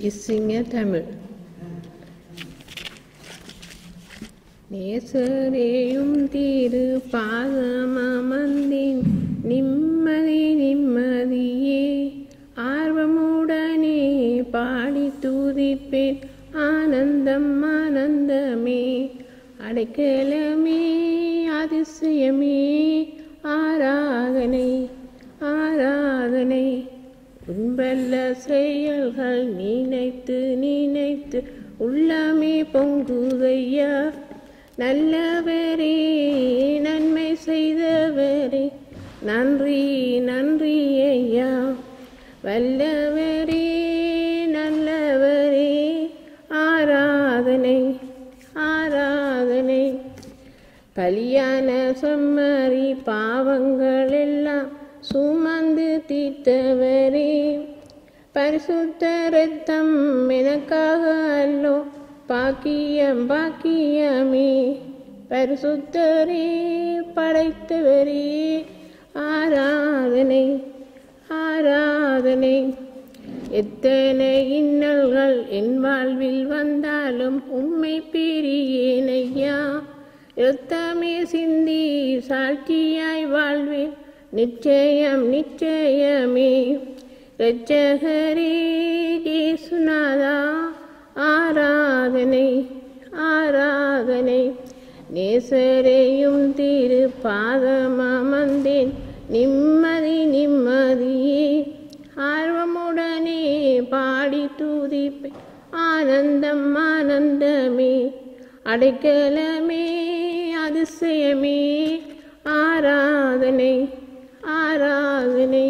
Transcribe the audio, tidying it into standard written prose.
இசிங்க தமிழ். நேசரேயும் திரு பாதமமர்ந்தேன் நிம்மதி நிம்மதியே ஆர்வமுடனே பாடி துதிப்பேன் ஆனந்தம் ஆனந்தமே அடைக்கலமே அதிசயமே ஆராதனை ஆராதனை உன்பல்ல செயல்கள் நினைத்து நினைத்து உள்ளமே பொங்குதையா நல்லவரே நன்மை செய்தவரே நன்றி நன்றி ஐயா வல்லவரே நல்லவரே ஆராதனை ஆராதனை பலியான செம்மறி பாவங்கள் எல்லாம் சுமந்து தீர்த்தவரே பரிசுத்த இரத்தம் எனக்காக அல்லோ பாக்கியம் பாக்கியமே பரிசுத்தரே படைத்தவரே ஆராதனை ஆராதனை எத்தனை இன்னல்கள் என் வாழ்வில் வந்தாலும் உம்மை பிரியேனையா இரத்தமே சிந்தி சாட்சியாய் வாழ்வேன் நிச்சயம் நிச்சயமே இரட்சகரே இயேசுநாதா ஆராதனை ஆராதனை நேசரேயும் திரு பாதமமர்ந்தேன் நிம்மதி நிம்மதியே ஆர்வமுடனே பாடி துதிப்பேன் ஆனந்தம் ஆனந்தமே அடைக்கலமே அதிசயமே ஆராதனை ஆராதனை